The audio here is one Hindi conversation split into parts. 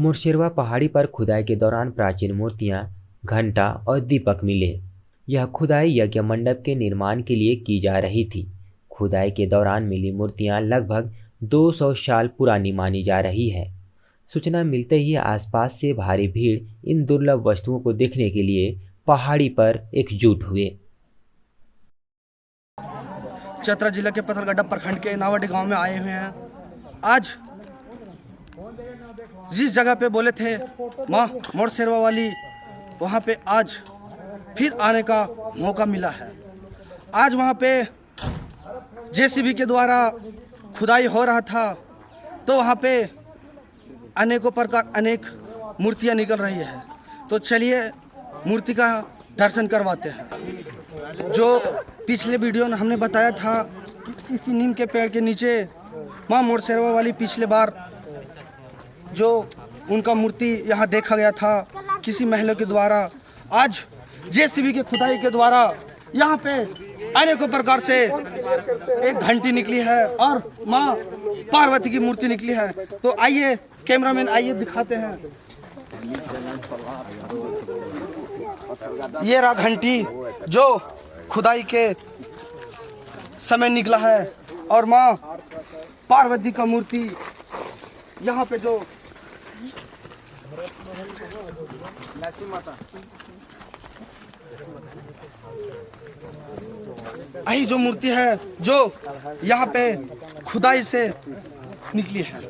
मुर्शेरवा पहाड़ी पर खुदाई के दौरान प्राचीन मूर्तियां, घंटा और दीपक मिले। यह खुदाई यज्ञ मंडप के निर्माण के लिए की जा रही थी। खुदाई के दौरान मिली मूर्तियां लगभग 200 साल पुरानी मानी जा रही है। सूचना मिलते ही आसपास से भारी भीड़ इन दुर्लभ वस्तुओं को देखने के लिए पहाड़ी पर एकजुट हुए। चतरा जिला के पथरगड्ढा प्रखंड के नावाडी गांव में आए हुए हैं। आज जिस जगह पे बोले थे माँ मुर्शेरवा वाली, वहाँ पे आज फिर आने का मौका मिला है। आज वहाँ पे जेसीबी के द्वारा खुदाई हो रहा था, तो वहाँ पे अनेकों प्रकार अनेक मूर्तियाँ निकल रही है। तो चलिए मूर्ति का दर्शन करवाते हैं। जो पिछले वीडियो में हमने बताया था कि इसी नीम के पेड़ के नीचे माँ मुर्शेरवा वाली पिछले बार जो उनका मूर्ति यहाँ देखा गया था किसी महिला के द्वारा, आज जेसीबी के खुदाई के द्वारा यहाँ पे अनेकों प्रकार से एक घंटी निकली है और माँ पार्वती की मूर्ति निकली है। तो आइए कैमरामैन, आइए दिखाते हैं। ये रहा घंटी जो खुदाई के समय निकला है और माँ पार्वती का मूर्ति यहाँ पे जो यही जो मूर्ति है जो यहाँ पे खुदाई से निकली है।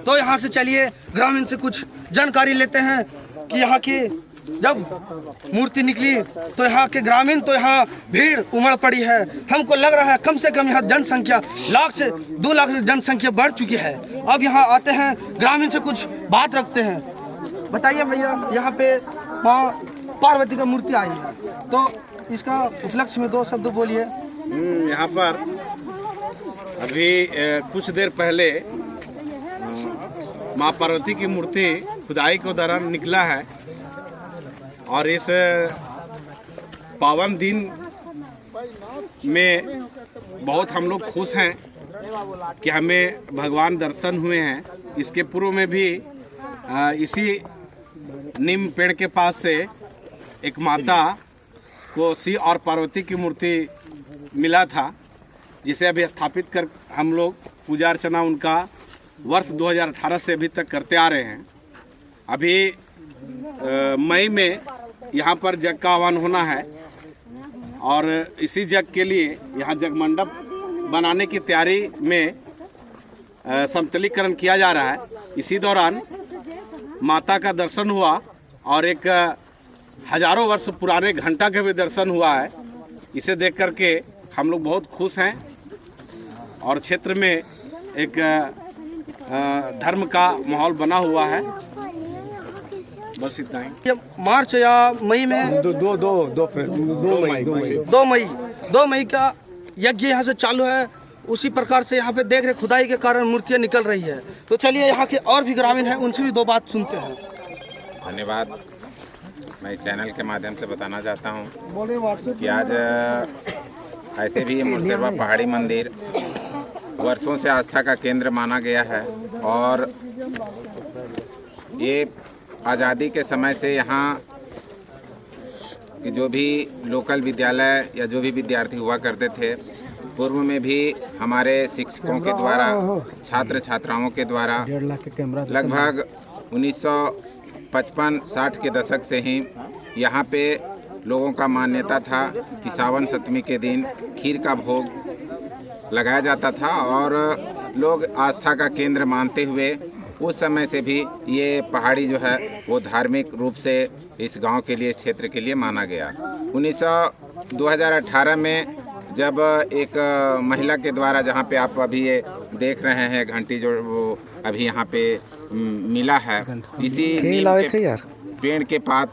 तो यहाँ से चलिए ग्रामीण से कुछ जानकारी लेते हैं कि यहाँ की जब मूर्ति निकली तो यहाँ के ग्रामीण तो यहाँ भीड़ उमड़ पड़ी है। हमको लग रहा है कम से कम यहाँ जनसंख्या 1 से 2 लाख जनसंख्या बढ़ चुकी है। अब यहाँ आते हैं ग्रामीण से कुछ बात रखते हैं। बताइए भैया, यहाँ पे माँ पार्वती का मूर्ति आई है, तो इसका उपलक्ष्य में 2 शब्द बोलिए। यहाँ पर अभी कुछ देर पहले माँ पार्वती की मूर्ति खुदाई के दौरान निकला है और इस पावन दिन में बहुत हम लोग खुश हैं कि हमें भगवान दर्शन हुए हैं। इसके पूर्व में भी इसी नीम पेड़ के पास से एक माता को शिव और पार्वती की मूर्ति मिला था, जिसे अभी स्थापित कर हम लोग पूजा अर्चना उनका वर्ष 2018 से अभी तक करते आ रहे हैं। अभी मई में यहाँ पर जग का आह्वान होना है और इसी जग के लिए यहाँ जग मंडप बनाने की तैयारी में समतलीकरण किया जा रहा है। इसी दौरान माता का दर्शन हुआ और एक हजारों वर्ष पुराने घंटा का भी दर्शन हुआ है। इसे देख कर के हम लोग बहुत खुश हैं और क्षेत्र में एक धर्म का माहौल बना हुआ है। बस इतना ही। ये मार्च या मई में 2 मई का यज्ञ यहाँ से चालू है। उसी प्रकार से यहाँ पे देख रहे खुदाई के कारण मूर्तियाँ निकल रही है। तो चलिए यहाँ के और भी ग्रामीण हैं, उनसे भी 2 बात सुनते हैं। धन्यवाद। मैं चैनल के माध्यम से बताना चाहता हूँ कि आज ऐसे भी ये मुर्शेरवा पहाड़ी मंदिर वर्षों से आस्था का केंद्र माना गया है और ये आज़ादी के समय से यहाँ कि जो भी लोकल विद्यालय या जो भी विद्यार्थी हुआ करते थे, पूर्व में भी हमारे शिक्षकों के द्वारा, छात्र छात्राओं के द्वारा लगभग 1955-60 के दशक से ही यहाँ पे लोगों का मान्यता था कि सावन सप्तमी के दिन खीर का भोग लगाया जाता था और लोग आस्था का केंद्र मानते हुए उस समय से भी ये पहाड़ी जो है वो धार्मिक रूप से इस गांव के लिए, इस क्षेत्र के लिए माना गया। 2018 में जब एक महिला के द्वारा, जहां पे आप अभी ये देख रहे हैं घंटी जो वो अभी यहाँ पे मिला है, इसी पेड़ के पास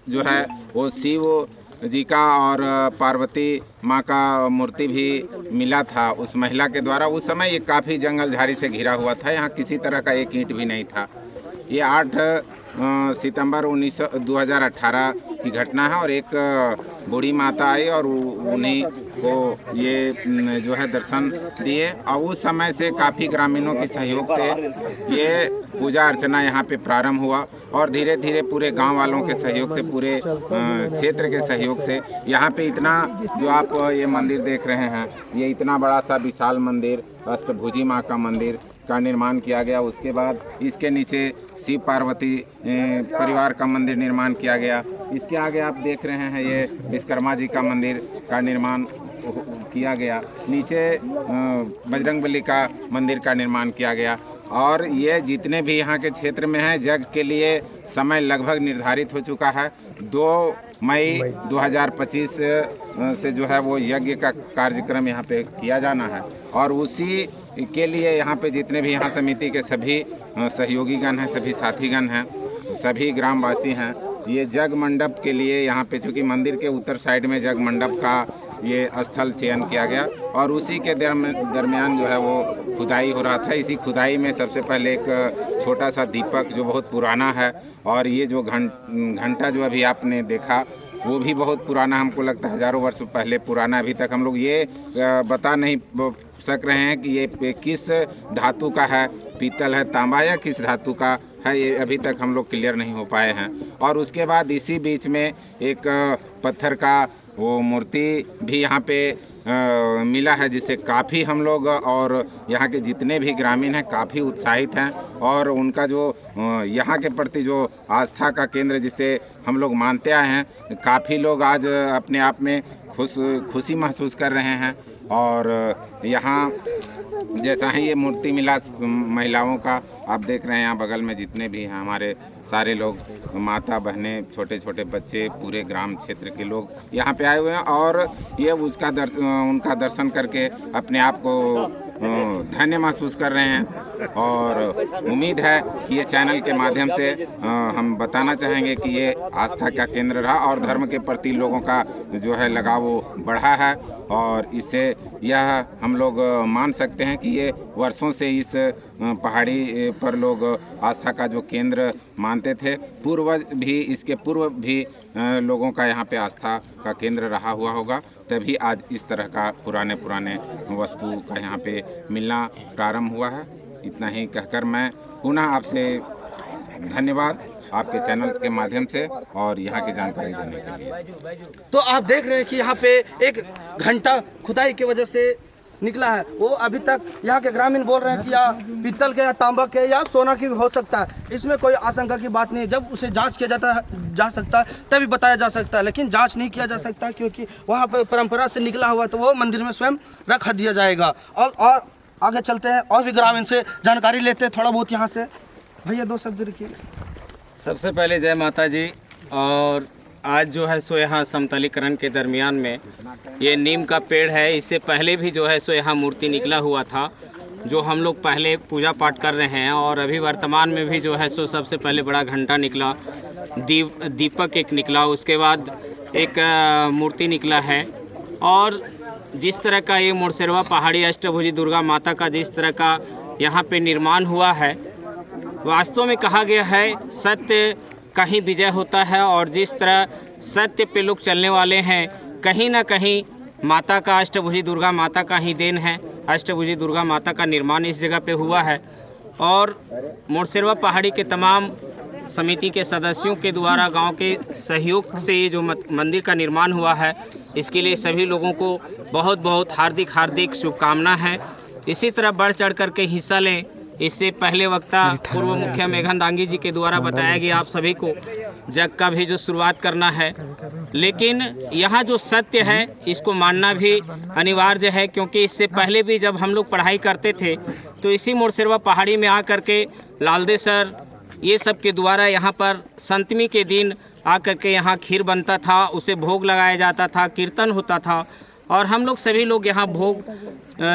जो है वो शिव जी का और पार्वती माँ का मूर्ति भी मिला था उस महिला के द्वारा। उस समय ये काफ़ी जंगल झाड़ी से घिरा हुआ था, यहाँ किसी तरह का एक ईंट भी नहीं था। ये 8 सितंबर 2018 की घटना है और एक बूढ़ी माता आई और उन्हीं को ये जो है दर्शन दिए और उस समय से काफ़ी ग्रामीणों के सहयोग से ये पूजा अर्चना यहाँ पे प्रारंभ हुआ और धीरे धीरे पूरे गांव वालों के सहयोग से, पूरे क्षेत्र के सहयोग से यहाँ पे इतना जो आप ये मंदिर देख रहे हैं, ये इतना बड़ा सा विशाल मंदिर, अष्टभुजी माँ का मंदिर का निर्माण किया गया। उसके बाद इसके नीचे शिव पार्वती परिवार का मंदिर निर्माण किया गया। इसके आगे आप देख रहे हैं ये विश्वकर्मा जी का मंदिर का निर्माण किया गया। नीचे बजरंगबली का मंदिर का निर्माण किया गया और ये जितने भी यहाँ के क्षेत्र में हैं, जग के लिए समय लगभग निर्धारित हो चुका है। 2 मई 2025 से जो है वो यज्ञ का कार्यक्रम यहाँ पे किया जाना है और उसी के लिए यहाँ पे जितने भी यहाँ समिति के सभी सहयोगीगण हैं, सभी साथीगण हैं, सभी ग्रामवासी हैं, ये जग मंडप के लिए यहाँ पे चूँकि मंदिर के उत्तर साइड में जग मंडप का ये स्थल चयन किया गया और उसी के दरमियान जो है वो खुदाई हो रहा था। इसी खुदाई में सबसे पहले एक छोटा सा दीपक जो बहुत पुराना है और ये जो घंटा जो अभी आपने देखा वो भी बहुत पुराना, हमको लगता है हज़ारों वर्ष पहले पुराना। अभी तक हम लोग ये बता नहीं सक रहे हैं कि ये किस धातु का है, पीतल है, तांबा या किस धातु का है, ये अभी तक हम लोग क्लियर नहीं हो पाए हैं। और उसके बाद इसी बीच में एक पत्थर का वो मूर्ति भी यहाँ पे मिला है, जिससे काफ़ी हम लोग और यहाँ के जितने भी ग्रामीण हैं काफ़ी उत्साहित हैं और उनका जो यहाँ के प्रति जो आस्था का केंद्र जिसे हम लोग मानते आए हैं, काफ़ी लोग आज अपने आप में खुशी महसूस कर रहे हैं। और यहाँ जैसा ही ये मूर्ति मिला महिलाओं का, आप देख रहे हैं यहाँ बगल में जितने भी हैं हमारे सारे लोग, माता बहनें, छोटे छोटे बच्चे, पूरे ग्राम क्षेत्र के लोग यहाँ पे आए हुए हैं और ये उनका दर्शन करके अपने आप को धन्य महसूस कर रहे हैं। और उम्मीद है कि ये चैनल के माध्यम से हम बताना चाहेंगे कि ये आस्था का केंद्र रहा और धर्म के प्रति लोगों का जो है लगाव वो बढ़ा है और इससे यह हम लोग मान सकते हैं कि ये वर्षों से इस पहाड़ी पर लोग आस्था का जो केंद्र मानते थे, पूर्वज भी, इसके पूर्व भी लोगों का यहाँ पे आस्था का केंद्र रहा हुआ होगा, तभी आज इस तरह का पुराने वस्तु का यहाँ पे मिलना प्रारंभ हुआ है। इतना ही कहकर मैं पुनः आपसे धन्यवाद आपके चैनल के माध्यम से और यहाँ की जानकारी देने के लिए। तो आप देख रहे हैं कि यहाँ पे एक घंटा खुदाई की वजह से निकला है। वो अभी तक यहाँ के ग्रामीण बोल रहे हैं कि या पीतल के या तांबा के या सोना की भी हो सकता है, इसमें कोई आशंका की बात नहीं। जब उसे जांच किया जा सकता है तभी बताया जा सकता है, लेकिन जांच नहीं किया जा सकता क्योंकि वहाँ पर परंपरा से निकला हुआ तो वो मंदिर में स्वयं रख दिया जाएगा। और आगे चलते हैं और भी ग्रामीण से जानकारी लेते हैं थोड़ा बहुत यहाँ से। भैया 2 शब्द रखिए। सबसे पहले जय माता जी। और आज जो है सो यहाँ समतलीकरण के दरमियान में ये नीम का पेड़ है। इससे पहले भी जो है सो यहाँ मूर्ति निकला हुआ था जो हम लोग पहले पूजा पाठ कर रहे हैं और अभी वर्तमान में भी जो है सो सबसे पहले बड़ा घंटा निकला, दीपक एक निकला, उसके बाद एक मूर्ति निकला है। और जिस तरह का ये मोरसेरवा पहाड़ी अष्टभुजी दुर्गा माता का जिस तरह का यहाँ पे निर्माण हुआ है, वास्तव में कहा गया है सत्य का ही विजय होता है और जिस तरह सत्य पे लोग चलने वाले हैं, कहीं ना कहीं माता का, अष्टभुजी दुर्गा माता का ही देन है। अष्टभुजी दुर्गा माता का निर्माण इस जगह पे हुआ है और मोरसेरवा पहाड़ी के तमाम समिति के सदस्यों के द्वारा गांव के सहयोग से ये जो मंदिर का निर्माण हुआ है, इसके लिए सभी लोगों को बहुत बहुत हार्दिक शुभकामना है। इसी तरह बढ़ चढ़ करके हिस्सा लें। इससे पहले वक्ता पूर्व मुखिया मेघन दांगी जी के द्वारा बताया गया आप सभी को जग का भी जो शुरुआत करना है, लेकिन यहाँ जो सत्य है इसको मानना भी अनिवार्य है, क्योंकि इससे पहले भी जब हम लोग पढ़ाई करते थे तो इसी मोरसेरवा पहाड़ी में आकर के लालदे सर ये सब के द्वारा यहाँ पर संतमी के दिन आकर के यहाँ खीर बनता था, उसे भोग लगाया जाता था, कीर्तन होता था और हम लोग सभी लोग यहाँ भोग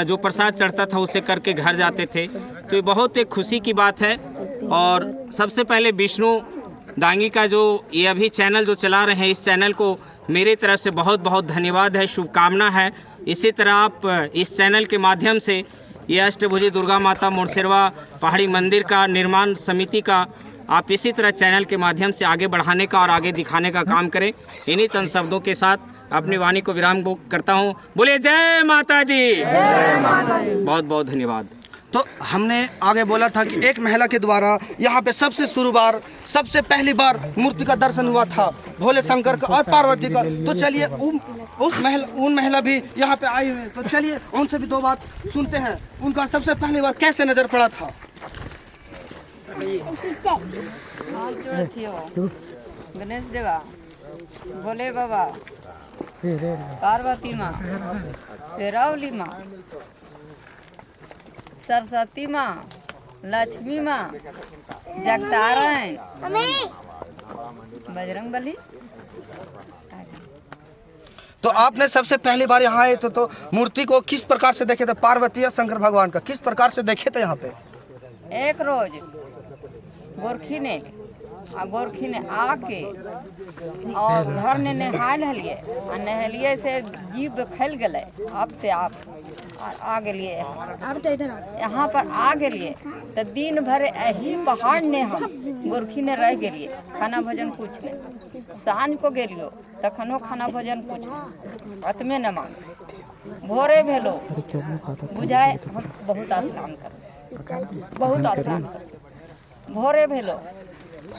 जो प्रसाद चढ़ता था उसे करके घर जाते थे। तो ये बहुत एक खुशी की बात है। और सबसे पहले विष्णु दांगी का जो ये अभी चैनल जो चला रहे हैं, इस चैनल को मेरी तरफ से बहुत बहुत धन्यवाद है, शुभकामना है। इसी तरह आप इस चैनल के माध्यम से ये अष्टभुजी दुर्गा माता मोरसेरवा पहाड़ी मंदिर का निर्माण समिति का आप इसी तरह चैनल के माध्यम से आगे बढ़ाने का और आगे दिखाने का काम करें। इन्हीं चंद शब्दों के साथ अपनी वाणी को विराम करता हूँ। बोलिए जय माता जी। बहुत बहुत धन्यवाद। तो हमने आगे बोला था कि एक महिला के द्वारा यहाँ पे सबसे पहली बार मूर्ति का दर्शन हुआ था, भोले शंकर का और पार्वती का। तो चलिए उन महिला भी यहाँ पे आई हुई हैं, तो चलिए उनसे भी दो बात सुनते हैं। उनका सबसे पहली बार कैसे नजर पड़ा था? गणेश देवा, भोले बाबा, पार्वती माँ, शेरावली माँ, सरस्वती माँ, लक्ष्मी माँ, जगतारण, बजरंग बली। तो आपने सबसे पहली बार यहाँ आए तो मूर्ति को किस प्रकार से देखे थे? पार्वती या शंकर भगवान का किस प्रकार से देखे थे यहाँ पे? एक रोज गोरखी ने आके और घर ने नहा लिए और नहलिए से जीव फैल गए। आप से आप आ गेलिए यहाँ पर आ गेलिए तो दिन भर यही पहाड़ ने हम गोरखी ने रह गेलिए, खाना भोजन कुछ नहीं। सांझ को गेलियो तखनो खाना भोजन कुछ नहीं, अतमे न मांग। भोरे भेलो बुझाए हम बहुत स्नान कर भोरे भेलो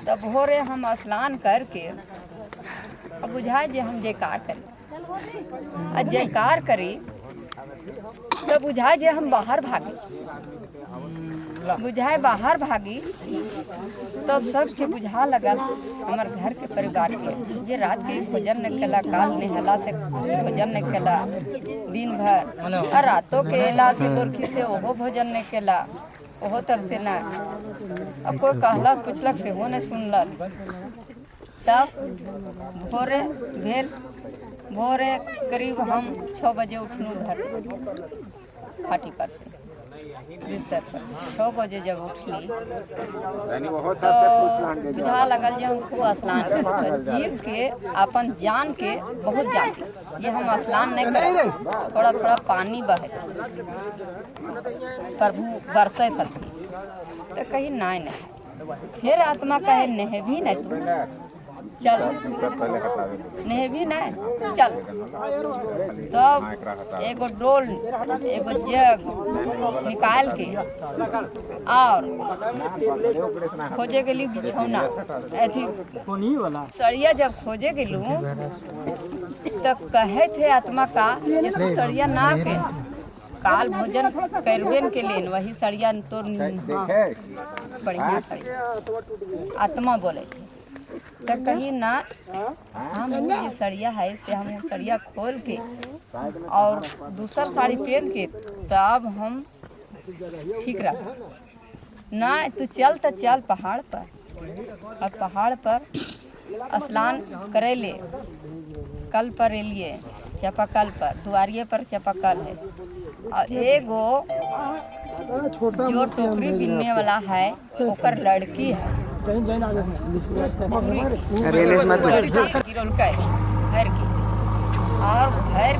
तब भोरे हम स्नान करके अब बुझाए जे हम जयकार करी और जयकार करी तो बुझाए जे हम बाहर भागी। बाहर भागी तो सबके बुझा लगा हमार घर के परिवार के जे रात के भोजन न केला, काल नहला से भोजन न केला दिन भर, और रातों के एला से गोरखी से ओहो भोजन न केला, ओहो तर से ना। अब कोई कहला पुछलक से हो न सुनलक। तब भोरे करीब हम 6 बजे उठनू घर फाटी पर से बिस्तर पर 6 बजे जब उठली तो बुझा लगल जे हम खूब स्नान कर जीव के अपन जान के बहुत जान ये हम स्नान नहीं करे, थोड़ा थोड़ा पानी बहे प्रभु बरसे थी तो कही नहीं। फिर आत्मा कहे नहे भी नहीं तू चल, नहीं भी नहीं चल। तब एगो डोल एगो जग निकाल के और खोजे गेली बिछौना ऐसी सड़िया। जब खोजे गेलू तो कहे थे आत्मा का ये तो सड़िया ना के काल भोजन करबेन के लिए वही सड़िया तो बढ़िया सड़िया आत्मा बोले थे। तो कहीं ना हम ये सड़िया है से हम सड़िया खोल के और दूसरा साड़ी पहन के तब हम ठीक रहा ना। तू चल तो चल पहाड़ पर, और पहाड़ पर स्नान करे ले। कल पर एलिए चापाकल पर, दुआरिये पर चापाकल है और एगो जो टोकरी बिनने वाला है ओकर लड़की है घर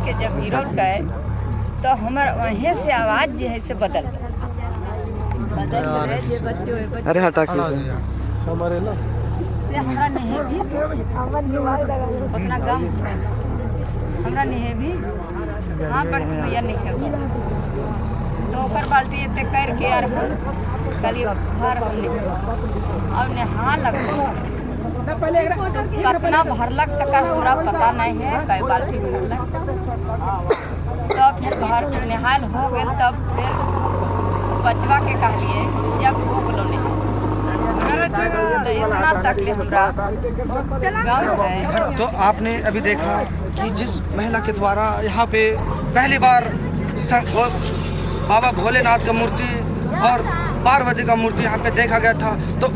के जब गिरल के तो हमार वहीं से आवाज जो है से बदल अरे हटा के हमारे ना हमरा नहीं भी उतना गम हमरा नहीं भी हाँ पर भैया नहीं है तो ओकर बाल्टी इतने करके यार कल घर हमने अब नहा लग कितना भरलक तक पूरा पता नहीं है कई बाल्टी भरलक। तब फिर घर से नहाल हो गए तब फिर बचवा के कहलिए जब भूख लो नहीं तो इतना तकलीफ है। तो आपने अभी देखा कि जिस महिला के द्वारा यहाँ पे पहली बार बाबा भोलेनाथ का मूर्ति और पार्वती का मूर्ति यहाँ पे देखा गया था, तो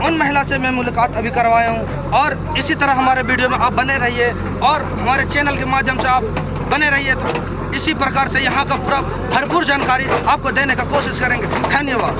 उन महिला से मैं मुलाकात अभी करवाया हूँ। और इसी तरह हमारे वीडियो में आप बने रहिए और हमारे चैनल के माध्यम से आप बने रहिए। तो इसी प्रकार से यहाँ का पूरा भरपूर जानकारी आपको देने का कोशिश करेंगे। धन्यवाद।